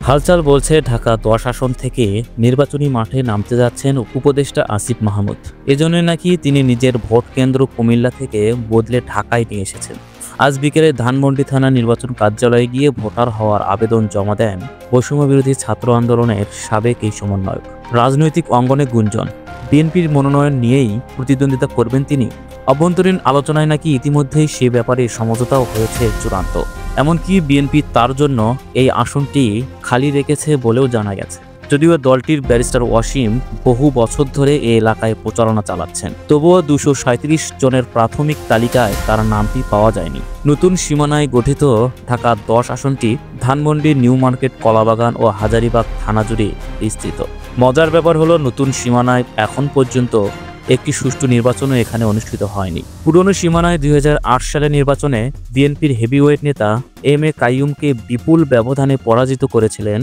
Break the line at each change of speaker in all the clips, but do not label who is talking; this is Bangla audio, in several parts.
হালচাল বলছে ঢাকা ১০ আসন থেকে নির্বাচনী মাঠে নামতে যাচ্ছেন উপদেষ্টা আসিফ মাহমুদ। এজন্য নাকি তিনি নিজের ভোট কেন্দ্র কুমিল্লা থেকে বদলে ঢাকায় নিয়ে এসেছেন। আজ বিকেলে ধানমন্ডি থানা নির্বাচন কার্যালয়ে গিয়ে ভোটার হওয়ার আবেদন জমা দেন বৈষম্যবিরোধী ছাত্র আন্দোলনের সাবেক এই সমন্বয়ক। রাজনৈতিক অঙ্গনে গুঞ্জন, বিএনপির মনোনয়ন নিয়েই প্রতিদ্বন্দ্বিতা করবেন তিনি। অভ্যন্তরীণ আলোচনায় নাকি ইতিমধ্যেই সে ব্যাপারে সমঝোতাও হয়েছে চূড়ান্ত। এমনকি বিএনপি তার জন্য এই আসনটি খালি রেখেছে বলেও জানা গেছে। যদিও দলটির ব্যারিস্টার ওয়াসিম বহু বছর ধরে এই এলাকায় প্রচারণা চালাচ্ছেন, তবুও ২৩৭ জনের প্রাথমিক তালিকায় তার নামটি পাওয়া যায়নি। নতুন সীমানায় গঠিত ঢাকা ১০ আসনটি ধানমন্ডি, নিউ মার্কেট, কলাবাগান ও হাজারীবাগ থানা জুড়ে বিস্তৃত। মজার ব্যাপার হলো, নতুন সীমানায় এখন পর্যন্ত একটি সুষ্ঠু নির্বাচনও এখানে অনুষ্ঠিত হয়নি। পুরনো সীমানায় ২০০৮ সালের নির্বাচনে বিএনপির হেভিওয়েট নেতা এম এ কাইয়ুমকে বিপুল ব্যবধানে পরাজিত করেছিলেন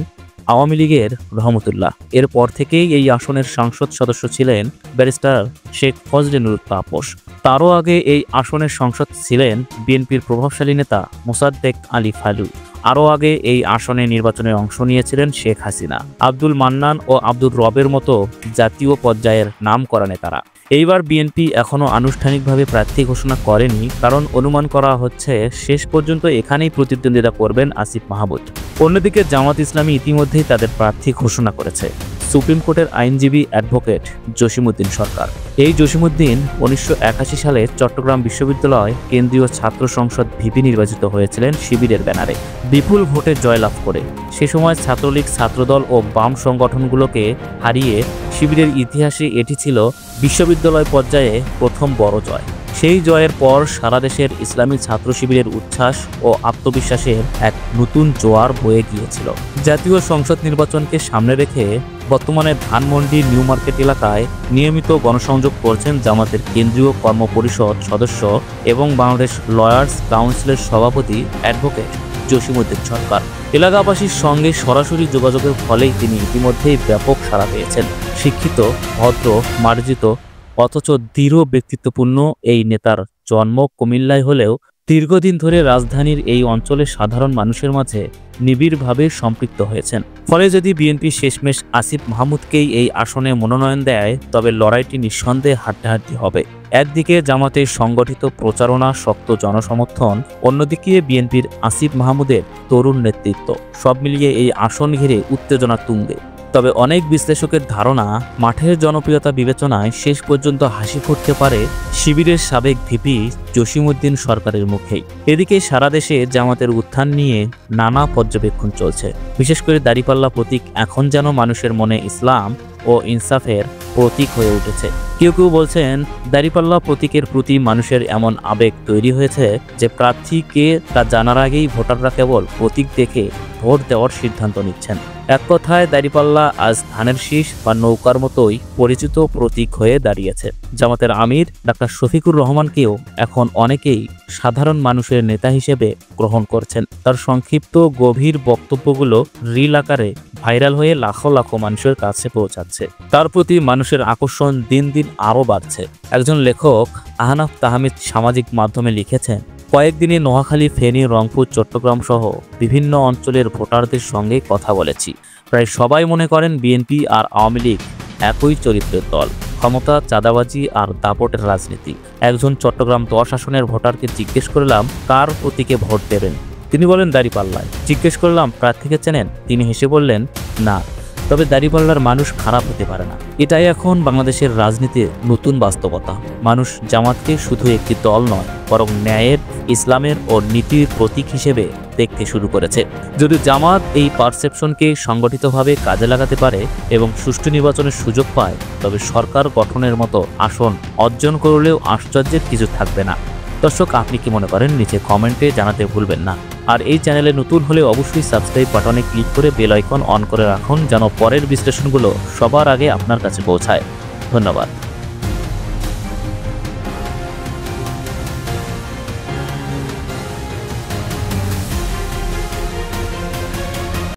আওয়ামী লীগের রহমতুল্লাহ। এরপর থেকেই এই আসনের সংসদ সদস্য ছিলেন ব্যারিস্টার শেখ ফজলে তাপস। তারও আগে এই আসনের সংসদ ছিলেন বিএনপির প্রভাবশালী নেতা মোসাদ্দেক আলী ফালু। আরও আগে এই আসনে নির্বাচনে অংশ নিয়েছিলেন শেখ হাসিনা, আব্দুল মান্নান ও আব্দুর রবের মতো জাতীয় পর্যায়ের নামকরা নেতারা। এইবার বিএনপি এখনও আনুষ্ঠানিকভাবে প্রার্থী ঘোষণা করেনি, কারণ অনুমান করা হচ্ছে শেষ পর্যন্ত এখানেই প্রতিদ্বন্দ্বিতা করবেন আসিফ মাহমুদ। অন্যদিকে জামাত ইসলামী ইতিমধ্যেই তাদের প্রার্থী ঘোষণা করেছে সুপ্রিম কোর্টের আইনজীবী অ্যাডভোকেট জসিমউদ্দিন সরকার। এই জসিমউদ্দিন ১৯৮১ সালে চট্টগ্রাম বিশ্ববিদ্যালয় কেন্দ্রীয় ছাত্র সংসদ ভিপি নির্বাচিত হয়েছিলেন শিবিরের ব্যানারে, বিপুল ভোটে জয়লাভ করে। সে সময় ছাত্রলীগ, ছাত্রদল ও বাম সংগঠনগুলোকে হারিয়ে শিবিরের ইতিহাসে এটি ছিল বিশ্ববিদ্যালয় পর্যায়ে প্রথম বড় জয়। সেই জয়ের পর সারা দেশের ইসলামী ছাত্র শিবিরের উচ্ছ্বাস ও আত্মবিশ্বাসের এক নতুন জোয়ার বয়ে গিয়েছিল। জাতীয় সংসদ নির্বাচনকে সামনে রেখে বর্তমানে ধানমন্ডি, নিউ মার্কেট এলাকায় নিয়মিত গণসংযোগ করছেন জামাতের কেন্দ্রীয় কর্মপরিষদ সদস্য এবং বাংলাদেশ লয়ার্স কাউন্সিলের সভাপতি অ্যাডভোকেট জসিমউদ্দিন সরকার। এলাকাবাসীর সঙ্গে সরাসরি যোগাযোগের ফলেই তিনি ইতিমধ্যেই ব্যাপক সাড়া পেয়েছেন। শিক্ষিত, ভদ্র, মার্জিত অথচ দৃঢ় ব্যক্তিত্বপূর্ণ এই নেতার জন্ম কুমিল্লায় হলেও দীর্ঘদিন ধরে রাজধানীর এই অঞ্চলের সাধারণ মানুষের মাঝে নিবিড়ভাবে সম্পৃক্ত হয়েছেন। ফলে যদি বিএনপি শেষমেশ আসিফ মাহমুদকেই এই আসনে মনোনয়ন দেয়, তবে লড়াইটি নিঃসন্দেহে হাড্ডাহাড্ডি হবে। একদিকে জামাতের সংগঠিত প্রচারণা, শক্ত জনসমর্থন, অন্যদিকে বিএনপির আসিফ মাহমুদের তরুণ নেতৃত্ব, সব মিলিয়ে এই আসন ঘিরে উত্তেজনা তুঙ্গে। তবে অনেক বিশ্লেষকের ধারণা, মাঠের জনপ্রিয়তা বিবেচনায় শেষ পর্যন্ত হাসি ফুটতে পারে শিবিরের সাবেক ভিপি জসিমউদ্দিন সরকারের মুখেই। এদিকে সারা দেশে জামাতের উত্থান নিয়ে নানা পর্যবেক্ষণ চলছে। বিশেষ করে দাড়িপাল্লা প্রতীক এখন যেন মানুষের মনে ইসলাম ও ইনসাফের প্রতীক হয়ে উঠেছে। কেউ কেউ বলছেন, দাড়িপাল্লা প্রতীকের প্রতি মানুষের এমন আবেগ তৈরি হয়েছে যে প্রার্থী কে তা জানার আগেই ভোটাররা কেবল প্রতীক দেখে ভোট দেওয়ার সিদ্ধান্ত নিচ্ছেন। এক কথায় দাড়িপাল্লা আজ ধানের শীষ বা নৌকার মতোই পরিচিত প্রতীক হয়ে দাঁড়িয়েছে। জামাতের আমির ডাক্তার শফিকুর রহমানকেও এখন অনেকেই সাধারণ মানুষের নেতা হিসেবে গ্রহণ করছেন। তার সংক্ষিপ্ত গভীর বক্তব্যগুলো রিল আকারে ভাইরাল হয়ে লাখো লাখো মানুষের কাছে পৌঁছাচ্ছে। তার প্রতি মানুষের আকর্ষণ দিন দিন আরও বাড়ছে। একজন লেখক আহনাফ তাহমিদ সামাজিক মাধ্যমে লিখেছেন, কয়েকদিনে নোয়াখালী, ফেনী, রংপুর, চট্টগ্রাম সহ বিভিন্ন অঞ্চলের ভোটারদের সঙ্গে কথা বলেছি। প্রায় সবাই মনে করেন বিএনপি আর আওয়ামী লীগ একই চরিত্রের দল, ক্ষমতা, চাঁদাবাজি আর দাপটের রাজনীতি। একজন চট্টগ্রাম ১০ আসনের ভোটারকে জিজ্ঞেস করলাম কার প্রতীকে ভোট দেবেন, তিনি বলেন দাড়িপাল্লায়। জিজ্ঞেস করলাম প্রার্থীকে চেনেন, তিনি হেসে বললেন না, তবে দাড়িপাল্লার মানুষ খারাপ হতে পারে না। এটাই এখন বাংলাদেশের রাজনীতির নতুন বাস্তবতা। মানুষ জামাতকে শুধু একটি দল নয়, বরং ন্যায়ের, ইসলামের ও নীতির প্রতীক হিসেবে দেখতে শুরু করেছে। যদি জামাত এই পারসেপশনকে সংগঠিতভাবে কাজে লাগাতে পারে এবং সুষ্ঠু নির্বাচনের সুযোগ পায়, তবে সরকার গঠনের মতো আসন অর্জন করলেও আশ্চর্যের কিছু থাকবে না। দর্শক, আপনি কি মনে করেন নিচে কমেন্টে জানাতে ভুলবেন না। আর এই চ্যানেলে নতুন হলে অবশ্যই সাবস্ক্রাইব বাটনে ক্লিক করে বেল আইকন অন করে রাখুন, যেন পরের বিশ্লেষণগুলো সবার আগে আপনার কাছে পৌঁছায়। ধন্যবাদ।